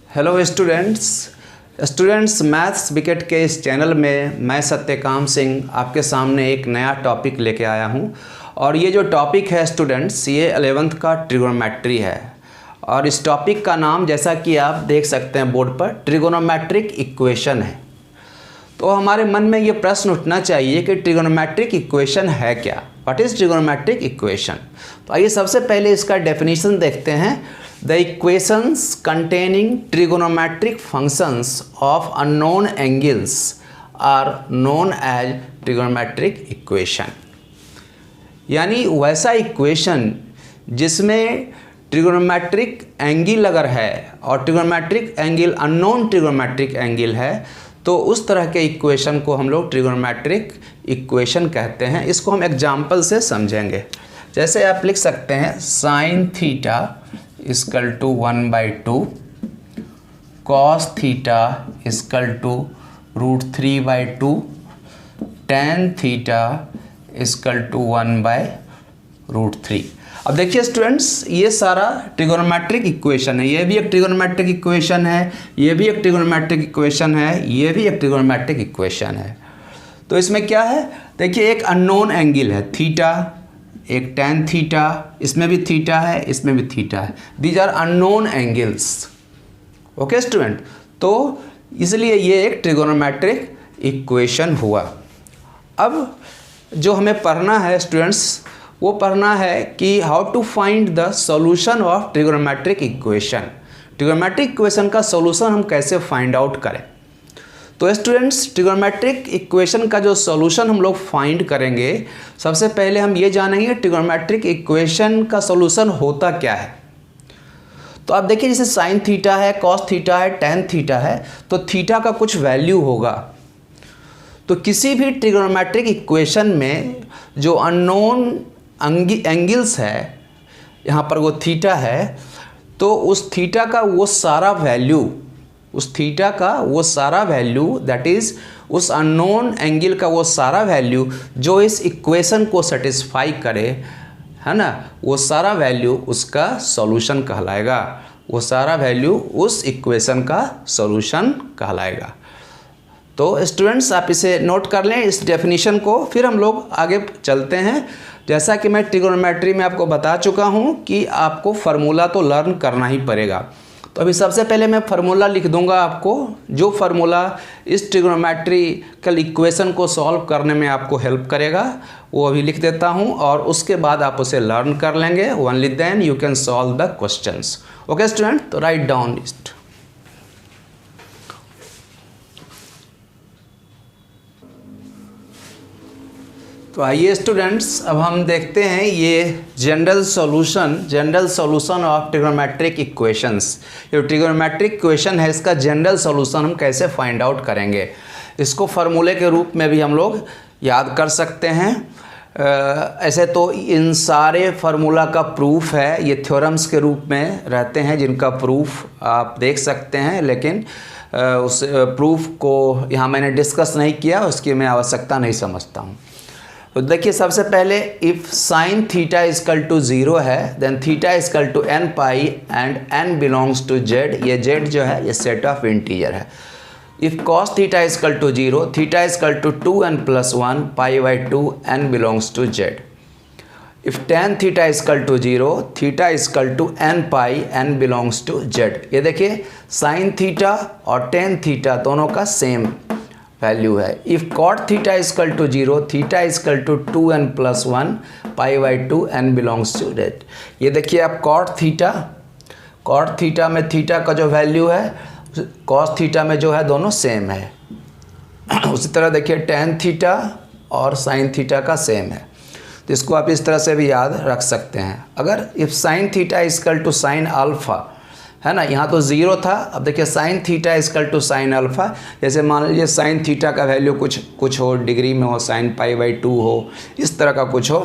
Hello students maths wicket के इस channel में मैं सत्यकाम सिंह आपके सामने एक नया टॉपिक लेके आया हूं और ये जो टॉपिक है स्टूडेंट्स ये 11th का ट्रिगोनोमेट्री है। और इस टॉपिक का नाम जैसा कि आप देख सकते हैं बोर्ड पर ट्रिगोनोमेट्रिक इक्वेशन है। तो हमारे मन में ये प्रश्न उठना चाहिए कि ट्रिगोनोमेट्रिक इक्वेशन है क्या, व्हाट इज़ ट्रिगोनोमेट्रिक इक्वेशन। तो आइए सबसे पहले इसका डेफिनेशन देखते हैं। The equations containing trigonometric functions of unknown angles are known as trigonometric equation। यानी वैसा इक्वेशन जिसमें ट्रिगोनोमेट्रिक एंगल अगर है और trigonometric angle unknown trigonometric angle है तो उस तरह के इक्वेशन को हम लोग ट्रिगोनोमेट्रिक इक्वेशन कहते हैं। इसको हम एग्जाम्पल से समझेंगे। जैसे आप लिख सकते हैं sine theta equal to 1/2, cos theta equal to √3/2, tan theta equal to 1/√3। अब देखिए स्टूडेंट्स ये सारा ट्रिगोनोमेट्रिक इक्वेशन है। ये भी एक ट्रिगोनोमेट्रिक इक्वेशन है, ये भी एक ट्रिगोनोमेट्रिक इक्वेशन है, ये भी एक ट्रिगोनोमेट्रिक इक्वेशन है। तो इसमें क्या है, देखिए एक अननोन एंगल है थीटा, एक टेन थीटा, इसमें भी थीटा है, इसमें भी थीटा है। These are unknown angles. Okay student, तो इसलिए ये एक ट्रिगोनोमेट्रिक इक्वेशन हुआ। अब जो हमें पढ़ना है स्टूडेंट्स वो पढ़ना है कि how to find the solution of trigonometric equation. Trigonometric equation का सॉल्यूशन हम कैसे फाइंड आउट करें। तो स्टूडेंट्स ट्रिगोनोमेट्रिक इक्वेशन का जो सॉल्यूशन हम लोग फाइंड करेंगे, सबसे पहले हम ये जानेंगे ट्रिगोनोमेट्रिक इक्वेशन का सॉल्यूशन होता क्या है। तो आप देखिए जैसे साइन थीटा है, कॉस थीटा है, टेन थीटा है, तो थीटा का कुछ वैल्यू होगा। तो किसी भी ट्रिगोनोमेट्रिक इक्वेशन में जो अननोन एंगल्स है, यहाँ पर वो थीटा है, तो उस थीटा का वो सारा वैल्यू, उस थीटा का वो सारा वैल्यू दैट इज़ उस अननोन एंगल का वो सारा वैल्यू जो इस इक्वेशन को सेटिस्फाई करे, है ना, वो सारा वैल्यू उसका सॉल्यूशन कहलाएगा। वो सारा वैल्यू उस इक्वेशन का सॉल्यूशन कहलाएगा। तो स्टूडेंट्स आप इसे नोट कर लें इस डेफिनेशन को, फिर हम लोग आगे चलते हैं। जैसा कि मैं ट्रिगोनोमेट्री में आपको बता चुका हूँ कि आपको फार्मूला तो लर्न करना ही पड़ेगा। तो अभी सबसे पहले मैं फार्मूला लिख दूंगा आपको, जो फार्मूला इस ट्रिगोनोमेट्रिकल इक्वेशन को सॉल्व करने में आपको हेल्प करेगा, वो अभी लिख देता हूं और उसके बाद आप उसे लर्न कर लेंगे। Only then you can solve the questions. Okay student, तो राइट डाउन इट। तो आइए स्टूडेंट्स अब हम देखते हैं ये general solution of trigonometric equations. ये ट्रिगोनोमेट्रिक इक्वेशन है, इसका जनरल सॉल्यूशन हम कैसे फाइंड आउट करेंगे। इसको फार्मूले के रूप में भी हम लोग याद कर सकते हैं। ऐसे तो इन सारे फार्मूला का प्रूफ है, ये थ्योरम्स के रूप में रहते हैं जिनका प्रूफ आप देख सकते हैं, लेकिन उस प्रूफ को यहाँ मैंने डिस्कस नहीं किया, उसकी मैं आवश्यकता नहीं समझता हूँ। तो देखिए सबसे पहले if sine theta equal to 0 है then theta equal to n pi and n belongs to z। ये z जो है ये सेट ऑफ इंटीजर है। If cos theta equal to 0, theta equal to 2n+1 π/2 n belongs to z। If tan theta equal to 0, theta equal to n pi n belongs to z। ये देखिए sine theta और tan theta दोनों का same value है। If cot theta equal to 0, theta equal to 2n+1 π/2 n belongs to z। ये देखिए आप cot theta में थीटा का जो वैल्यू है कॉस थीटा में जो है दोनों सेम है। उसी तरह देखिए टेन थीटा और साइन थीटा का सेम है, तो इसको आप इस तरह से भी याद रख सकते हैं। अगर if sine theta equal to sine alpha, है ना, यहाँ तो 0 था, अब देखिए sine theta equal to sine alpha. जैसे मान लीजिए साइन थीटा का वैल्यू कुछ हो, डिग्री में हो, साइन π/2 हो, इस तरह का कुछ हो,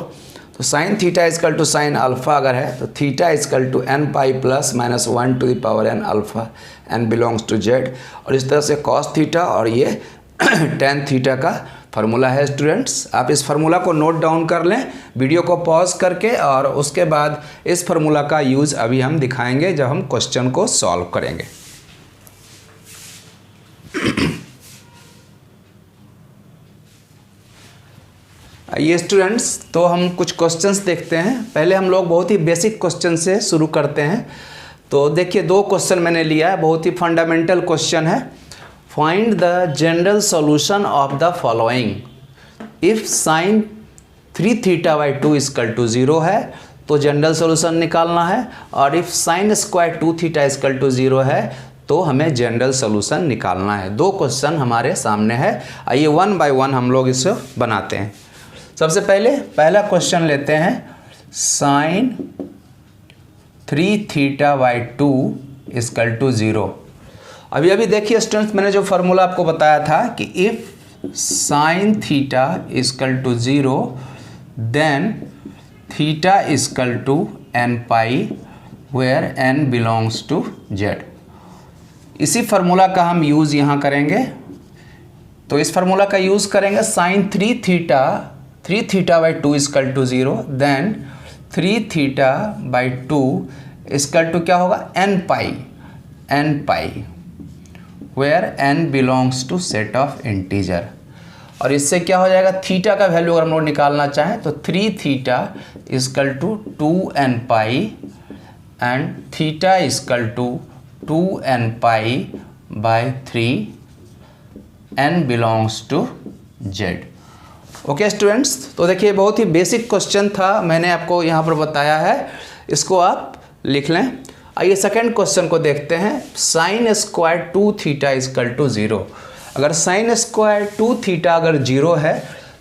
तो sine theta equal to sine alpha अगर है तो theta equal to n pi plus minus 1 to the power n alpha n belongs to z। और इस तरह से कॉस थीटा और ये टेन थीटा का फार्मूला है स्टूडेंट्स। आप इस फार्मूला को नोट डाउन कर लें वीडियो को पॉज करके, और उसके बाद इस फार्मूला का यूज़ अभी हम दिखाएंगे जब हम क्वेश्चन को सॉल्व करेंगे। आइए स्टूडेंट्स, तो हम कुछ क्वेश्चंस देखते हैं। पहले हम लोग बहुत ही बेसिक क्वेश्चन से शुरू करते हैं। तो देखिए, 2 क्वेश्चन मैंने लिया है, बहुत ही फंडामेंटल क्वेश्चन है। Find the general solution of the following. If sine 3 theta by 2 equal to 0 है तो जनरल सॉल्यूशन निकालना है, और if sine square 2 theta equal to 0 है तो हमें जनरल सॉल्यूशन निकालना है। 2 क्वेश्चन हमारे सामने है। आइए 1 बाय 1 हम लोग इसे बनाते हैं। सबसे पहले पहला क्वेश्चन लेते हैं, sine 3 theta by 2 equal to 0। अभी देखिए स्टूडेंट्स, मैंने जो फार्मूला आपको बताया था कि if sine theta equal to 0 then theta equal to n pi where n belongs to z। इसी फार्मूला का हम यूज़ यहाँ करेंगे। तो इस फार्मूला का यूज़ करेंगे, sine 3 theta by 2 equal to 0 then 3 theta by 2 equal to क्या होगा, n pi where n belongs to set of integer. और इससे क्या हो जाएगा, थीटा का वैल्यू अगर हम लोग निकालना चाहें तो 3 theta equal to 2n pi and theta equal to 2n pi by 3 n belongs to z। Okay students, तो देखिए बहुत ही बेसिक क्वेश्चन था, मैंने आपको यहाँ पर बताया है, इसको आप लिख लें। आइए सेकंड क्वेश्चन को देखते हैं, sine square 2 theta equal to 0। अगर साइन स्क्वायर 2 थीटा अगर 0 है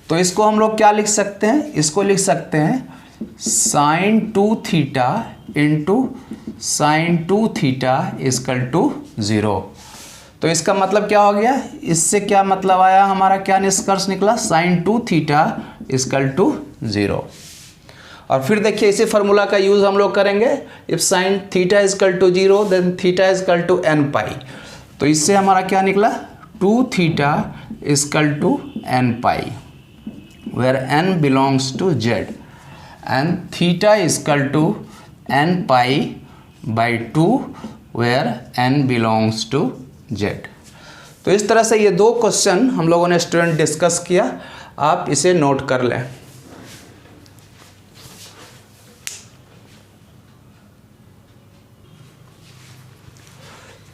तो इसको हम लोग क्या लिख सकते हैं, इसको लिख सकते हैं sine 2 theta into sine 2 theta equal to 0। तो इसका मतलब क्या हो गया, इससे क्या मतलब आया, हमारा क्या निष्कर्ष निकला, साइन 2 थीटा इक्वल टू 0। और फिर देखिए इसी फार्मूला का यूज़ हम लोग करेंगे, if sine theta equal to 0 then theta equal to n pi. तो इससे हमारा क्या निकला, 2 theta equal to n pi where n belongs to z and theta equal to n pi by 2 where n belongs to z। तो इस तरह से ये 2 क्वेश्चन हम लोगों ने स्टूडेंट डिस्कस किया, आप इसे नोट कर लें।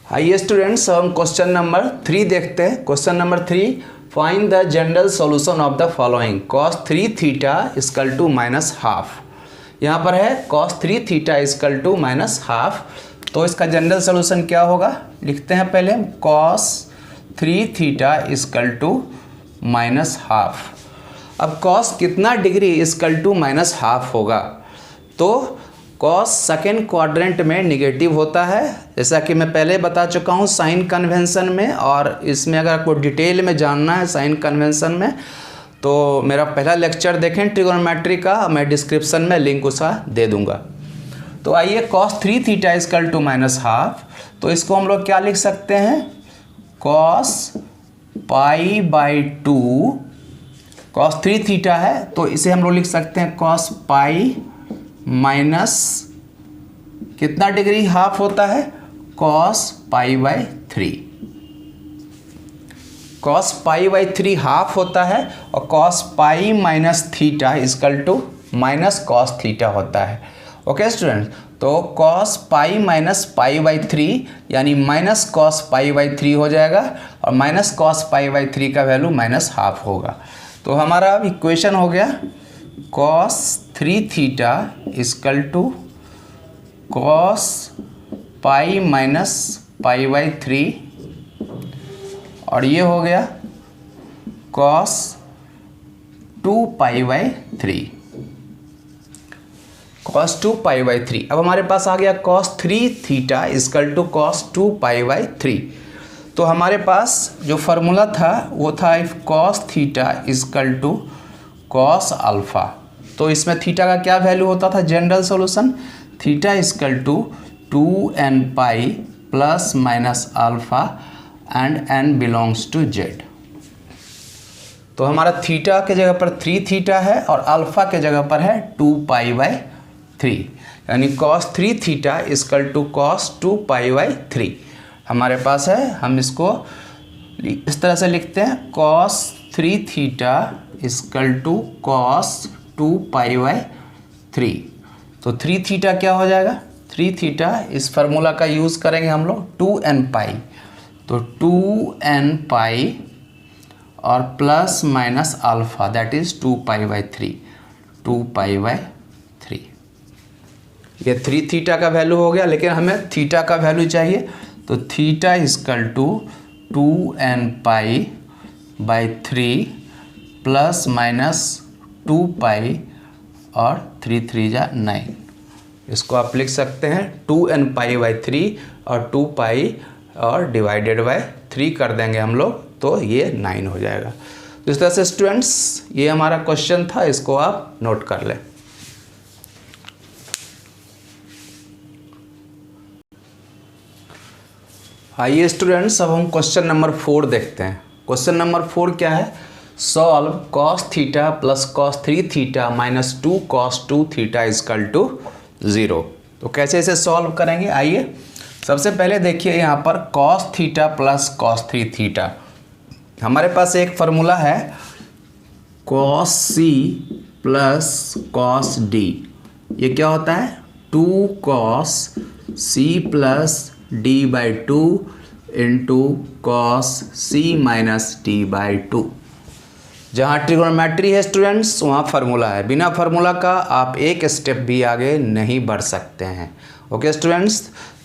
आइए स्टूडेंट्स, हम क्वेश्चन नंबर 3 देखते हैं। Question number 3, find the general solution of the following. cos 3 theta equal to minus half. यहाँ पर है cos 3 theta equal to minus half. तो इसका जनरल सॉल्यूशन क्या होगा, लिखते हैं पहले, cos 3 theta equal to minus half. अब cos कितना degree equal to minus half होगा, तो cos सेकेंड क्वाड्रेंट में निगेटिव होता है, जैसा कि मैं पहले बता चुका हूँ साइन कन्वेंशन में। और इसमें अगर आपको डिटेल में जानना है साइन कन्वेंशन में तो मेरा पहला लेक्चर देखें ट्रिगोनोमेट्री का, मैं डिस्क्रिप्शन में लिंक उसका दे दूंगा। तो आइए cos 3 theta equal to minus half, तो इसको हम लोग क्या लिख सकते हैं, cos pi by 2, cos 3 theta है तो इसे हम लोग लिख सकते हैं cos पाई माइनस कितना डिग्री हाफ होता है, cos pi by 3। cos pi by 3 half होता है और cos pi minus theta equal to minus cos theta होता है। ओके स्टूडेंट, तो cos pi minus pi by 3 यानी माइनस cos पाई बाई 3 हो जाएगा, और माइनस cos पाई बाई 3 का वैल्यू माइनस हाफ होगा। तो हमारा अब इक्वेशन हो गया cos 3 theta equal to cos pi minus pi by 3, और ये हो गया cos 2 pi by 3, cos 2 pi by 3। अब हमारे पास आ गया cos 3 theta equal to cos 2 pi by 3। तो हमारे पास जो फार्मूला था वो था if cos theta equal to cos alpha. तो इसमें थीटा का क्या वैल्यू होता था, general solution, theta equal to 2n pi plus minus alpha and n belongs to z। तो हमारा थीटा के जगह पर 3 थीटा है और अल्फ़ा के जगह पर है 2 पाई बाई 3, यानी cos 3 theta equal to cos 2 pi by 3 हमारे पास है। हम इसको इस तरह से लिखते हैं, cos 3 theta equal to cos 2 pi by 3। तो 3 थीटा क्या हो जाएगा, 3 थीटा इस फार्मूला का यूज़ करेंगे हम लोग 2n पाई, तो 2n पाई और plus minus alpha that is 2 pi by 3, 2 pi by 3। ये 3 थीटा का वैल्यू हो गया, लेकिन हमें थीटा का वैल्यू चाहिए, तो theta equal to 2n pi by 3 plus minus 2 pi और 3 3 जा 9। इसको आप लिख सकते हैं 2n पाई बाई 3 और 2 पाई और डिवाइडेड बाई 3 कर देंगे हम लोग, तो ये 9 हो जाएगा। तो इस तरह से स्टूडेंट्स ये हमारा क्वेश्चन था, इसको आप नोट कर लें। आइए स्टूडेंट्स अब हम क्वेश्चन नंबर 4 देखते हैं। क्वेश्चन नंबर 4 क्या है, solve cos theta plus cos 3 theta minus 2 cos 2 theta equal to 0। तो कैसे इसे सॉल्व करेंगे, आइए सबसे पहले देखिए यहाँ पर cos theta plus cos 3 theta, हमारे पास एक फार्मूला है cos C plus cos D. ये क्या होता है, 2 cos C plus D by 2 into cos C minus D by 2। जहाँ ट्रिगोनोमेट्री है स्टूडेंट्स वहाँ फार्मूला है, बिना फार्मूला का आप एक स्टेप भी आगे नहीं बढ़ सकते हैं। ओके स्टूडेंट्स,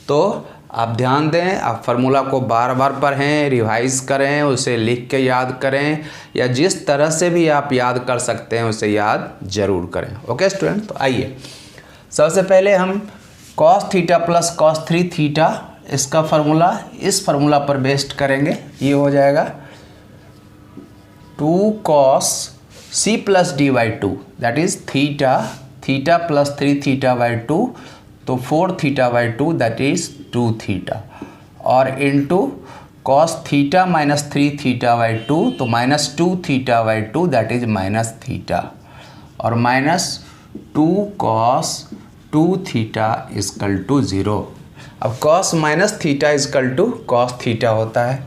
तो आप ध्यान दें, आप फार्मूला को बार बार पढ़ें, रिवाइज करें, उसे लिख के याद करें, या जिस तरह से भी आप याद कर सकते हैं उसे याद जरूर करें। ओके स्टूडेंट, तो आइए सबसे पहले हम cos theta plus cos 3 theta इसका फार्मूला इस फार्मूला पर बेस्ड करेंगे। ये हो जाएगा 2 cos C plus D by 2 that is theta, theta plus 3 theta by 2, तो 4 theta by 2 that is 2 theta, और into cos theta minus 3 theta by 2, तो minus 2 theta by 2 that is minus theta, और minus 2 cos 2 theta equal to 0। अब cos minus theta equal to cos theta होता है,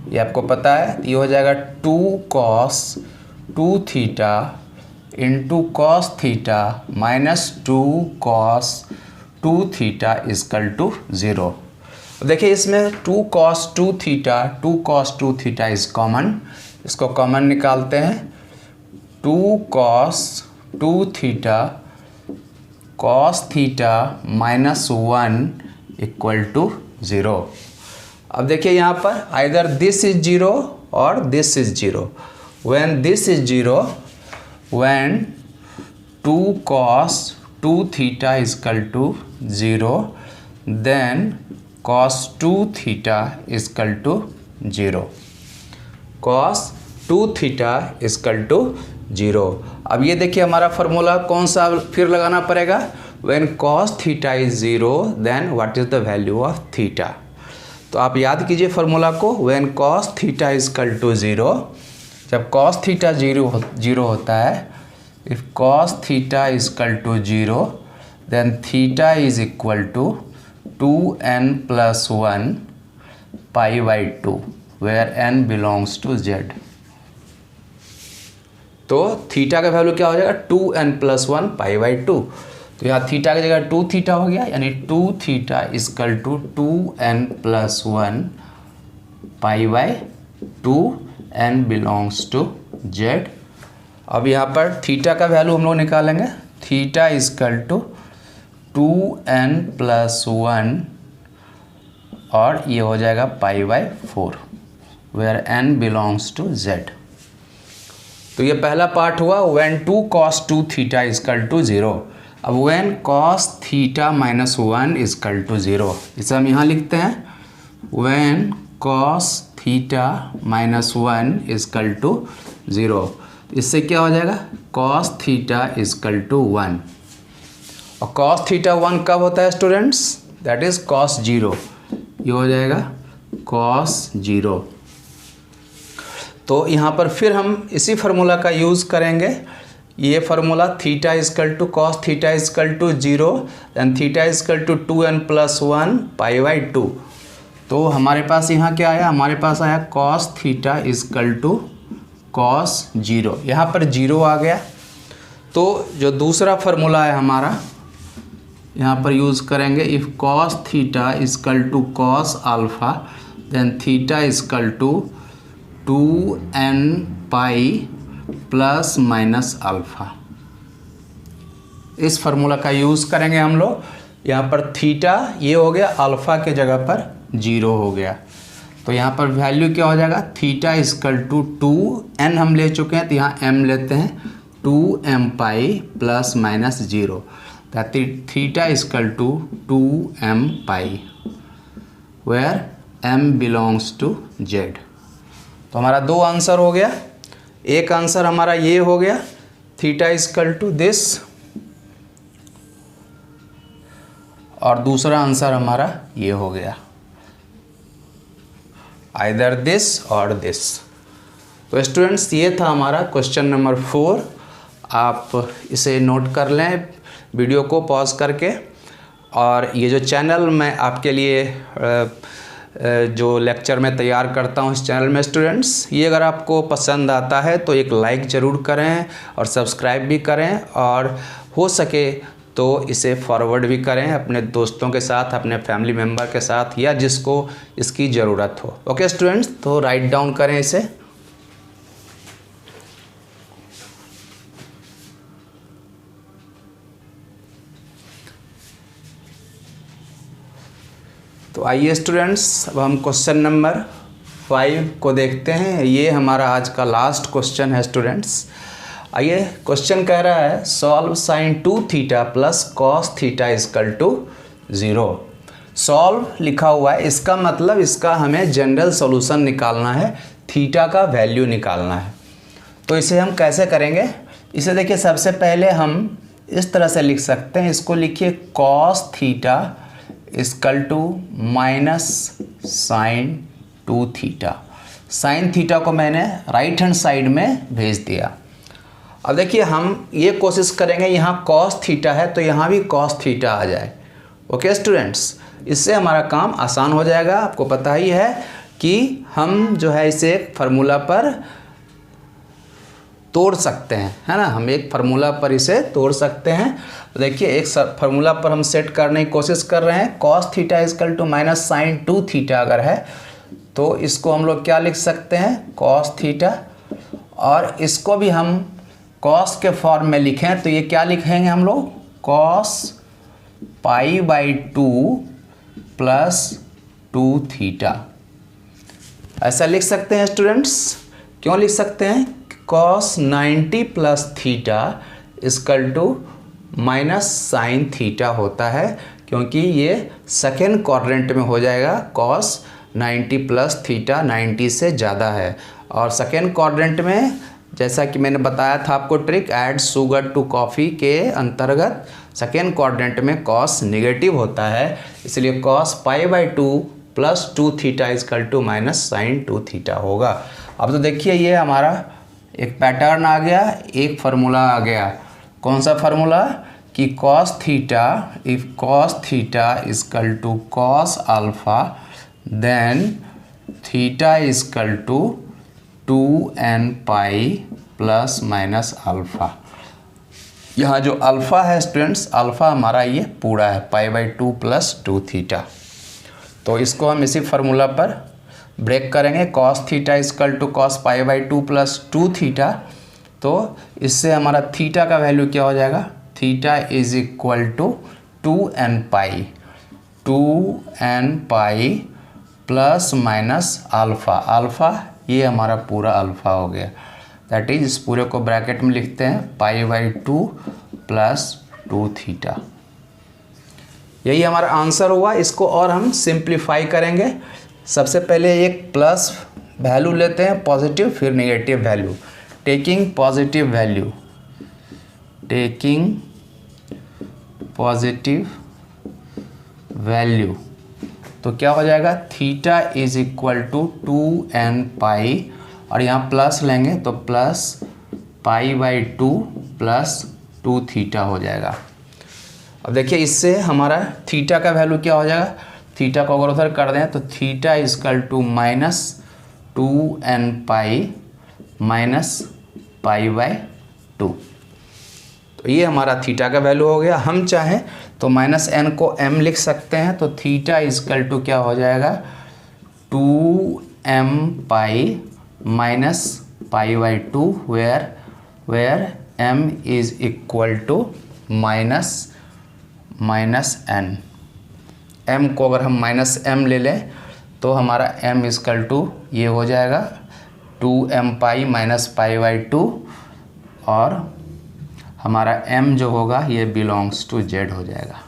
ये आपको पता है। ये हो जाएगा 2 cos 2 theta into cos theta minus 2 cos 2 theta equal to 0। देखिए इसमें 2 कॉस 2 थीटा इज कॉमन, इसको कॉमन निकालते हैं। 2 cos 2 theta cos theta minus 1 equal to 0। अब देखिए यहाँ पर आइदर दिस इज 0 और this is 0। When this is 0, when 2 cos 2 theta equal to 0, then cos 2 theta equal to 0, cos 2 theta equal to 0। अब ये देखिए हमारा फार्मूला कौन सा फिर लगाना पड़ेगा, when cos theta is 0 then what is the value of theta. तो आप याद कीजिए फार्मूला को, when cos theta equal to 0, जब cos थीटा 0 होता है, if cos theta equal to 0 then theta is equal to 2n plus 1 pi by 2 where n belongs to z। तो theta का वैल्यू क्या हो जाएगा, 2n प्लस 1 पाई बाई 2। तो यहाँ थीटा की जगह 2 थीटा हो गया, यानी 2 theta equal to 2n plus 1 pi by 2, n belongs to z। अब यहाँ पर थीटा का वैल्यू हम लोग निकालेंगे, theta equal to 2n plus 1 और ये हो जाएगा pi by 4 where n belongs to z। तो ये पहला पार्ट हुआ when 2 cos 2 theta equal to 0। अब when cos theta minus 1 equal to 0, इसे हम यहाँ लिखते हैं when cos theta minus 1 equal to 0। इससे क्या हो जाएगा, cos थीटा इक्वल टू 1, और cos थीटा 1 कब होता है स्टूडेंट्स, दैट इज cos 0। ये हो जाएगा cos 0। तो यहाँ पर फिर हम इसी फार्मूला का यूज़ करेंगे। ये formula theta equal to cos theta equal to 0 and theta equal to 2n plus 1 pi by 2। तो हमारे पास यहाँ क्या आया, हमारे पास आया cos theta equal to cos 0, यहाँ पर 0 आ गया। तो जो दूसरा फार्मूला है हमारा, यहाँ पर यूज़ करेंगे, if cos theta equal to cos alpha then theta equal to 2n pi plus minus alpha. इस फार्मूला का यूज़ करेंगे हम लोग। यहाँ पर थीटा ये हो गया, अल्फ़ा के जगह पर 0 हो गया, तो यहाँ पर वैल्यू क्या हो जाएगा, थीटा इजकल टू 2n हम ले चुके हैं तो यहाँ m लेते हैं, 2m pi plus minus 0, theta equal to 2m pi where m belongs to z। तो हमारा दो आंसर हो गया। एक आंसर हमारा ये हो गया, थीटा इजकल टू दिस, और दूसरा आंसर हमारा ये हो गया, आइदर दिस और दिस। तो स्टूडेंट्स ये था हमारा क्वेश्चन नंबर 4। आप इसे नोट कर लें वीडियो को पॉज करके। और ये जो चैनल मैं आपके लिए जो लेक्चर में तैयार करता हूँ इस चैनल में स्टूडेंट्स, ये अगर आपको पसंद आता है तो एक लाइक ज़रूर करें और सब्सक्राइब भी करें, और हो सके तो इसे फॉरवर्ड भी करें अपने दोस्तों के साथ, अपने फैमिली मेम्बर के साथ, या जिसको इसकी ज़रूरत हो। ओके स्टूडेंट्स, तो राइट डाउन करें इसे। तो आइए स्टूडेंट्स, अब हम क्वेश्चन नंबर 5 को देखते हैं। ये हमारा आज का लास्ट क्वेश्चन है स्टूडेंट्स। आइए, क्वेश्चन कह रहा है solve sine 2 theta plus cos theta equal to 0। Solve लिखा हुआ है, इसका मतलब इसका हमें जनरल सॉल्यूशन निकालना है, थीटा का वैल्यू निकालना है। तो इसे हम कैसे करेंगे, इसे देखिए, सबसे पहले हम इस तरह से लिख सकते हैं, इसको लिखिए cos theta equal to minus sine 2 theta. Sine theta को मैंने राइट हैंड साइड में भेज दिया। अब देखिए, हम ये कोशिश करेंगे, यहाँ कॉस थीटा है तो यहाँ भी कॉस थीटा आ जाए। ओके स्टूडेंट्स, इससे हमारा काम आसान हो जाएगा। आपको पता ही है कि हम जो है इसे एक फार्मूला पर तोड़ सकते हैं, है ना, हम एक फार्मूला पर इसे तोड़ सकते हैं। तो देखिए, एक फार्मूला पर हम सेट करने की कोशिश कर रहे हैं। Cos theta equal to minus sine 2 theta अगर है तो इसको हम लोग क्या लिख सकते हैं, कॉस थीटा, और इसको भी हम कॉस के फॉर्म में लिखें तो ये क्या लिखेंगे हम लोग, cos pi by 2 plus 2 theta. ऐसा लिख सकते हैं स्टूडेंट्स। क्यों लिख सकते हैं, cos 90 plus theta equal to minus sine theta होता है, क्योंकि ये सेकेंड क्वाड्रेंट में हो जाएगा। कॉस 90 प्लस थीटा 90 से ज़्यादा है, और सेकेंड क्वाड्रेंट में जैसा कि मैंने बताया था आपको trick add sugar to coffee के अंतर्गत सेकेंड क्वाड्रेंट में कॉस नेगेटिव होता है, इसलिए cos pi by 2 plus 2 theta equal to minus sine 2 theta होगा। अब तो देखिए, ये हमारा एक पैटर्न आ गया, एक फार्मूला आ गया। कौन सा फार्मूला, कि cos theta, if cos theta equal to cos alpha then theta equal to 2n pi plus minus alpha. यहाँ जो अल्फ़ा है स्टूडेंट्स, अल्फ़ा हमारा ये पूरा है, पाई बाई 2 प्लस 2 थीटा। तो इसको हम इसी फार्मूला पर ब्रेक करेंगे, cos theta equal to cos pi by 2 plus 2 theta. तो इससे हमारा थीटा का वैल्यू क्या हो जाएगा, theta is equal to 2n pi, 2n pi plus minus alpha. Alpha ये हमारा पूरा अल्फ़ा हो गया, दैट इज, इस पूरे को ब्रैकेट में लिखते हैं, पाई बाई 2 प्लस 2 थीटा। यही हमारा आंसर हुआ। इसको और हम सिंप्लीफाई करेंगे। सबसे पहले एक प्लस वैल्यू लेते हैं पॉजिटिव, फिर negative value. Taking positive value, taking positive value, तो क्या हो जाएगा, theta is equal to 2n pi, और यहाँ प्लस लेंगे तो plus pi by 2 plus 2 theta हो जाएगा। अब देखिए, इससे हमारा थीटा का वैल्यू क्या हो जाएगा, थीटा को अगर उधर कर दें तो theta equal to minus 2n pi minus π/2। तो ये हमारा थीटा का वैल्यू हो गया। हम चाहें तो -n को m लिख सकते हैं, तो थीटा इजकल टू क्या हो जाएगा 2m minus π/2 where m is equal to minus n। m को अगर हम -m ले लें तो हमारा m इजकल टू ये हो जाएगा 2m माइनस π/2 और हमारा m जो होगा ये बिलोंग्स टू z हो जाएगा।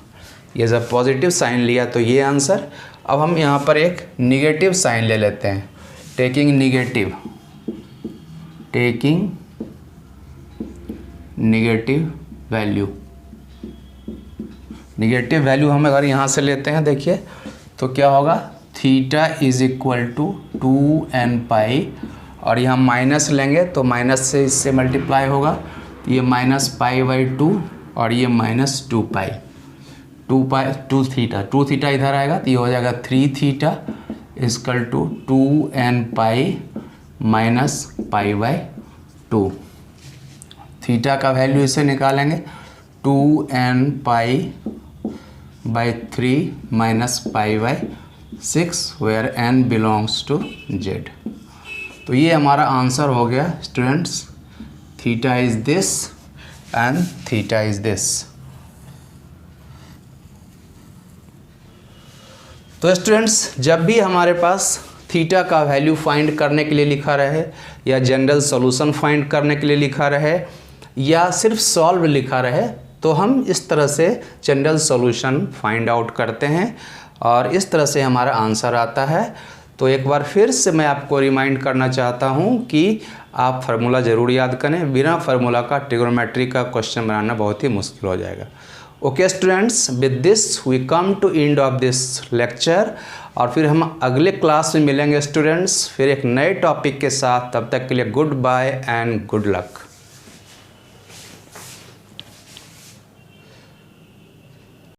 ये जब पॉजिटिव साइन लिया तो ये आंसर। अब हम यहाँ पर एक निगेटिव साइन ले लेते हैं, taking negative value. Negative value हम अगर यहाँ से लेते हैं, देखिए तो क्या होगा, theta is equal to 2n और यहाँ माइनस लेंगे तो माइनस से इससे मल्टीप्लाई होगा, ये माइनस π/2 और ये माइनस 2 थीटा इधर आएगा तो ये हो जाएगा 3 theta equal to 2n minus π/2। Theta का वैल्यू इसे निकालेंगे 2n/3 minus π/6 where n belongs to z। तो ये हमारा आंसर हो गया students, theta is this and theta is this. तो स्टूडेंट्स, जब भी हमारे पास थीटा का वैल्यू फाइंड करने के लिए लिखा रहे या जनरल सॉल्यूशन फाइंड करने के लिए लिखा रहे या सिर्फ सॉल्व लिखा रहे, तो हम इस तरह से जनरल सॉल्यूशन फाइंड आउट करते हैं और इस तरह से हमारा आंसर आता है। तो एक बार फिर से मैं आपको रिमाइंड करना चाहता हूं कि आप फार्मूला ज़रूर याद करें। बिना फार्मूला का ट्रिग्नोमेट्री का क्वेश्चन बनाना बहुत ही मुश्किल हो जाएगा। Okay students, with this we come to end of this lecture और फिर हम अगले क्लास में मिलेंगे स्टूडेंट्स, फिर एक नए टॉपिक के साथ। तब तक के लिए good bye and good luck.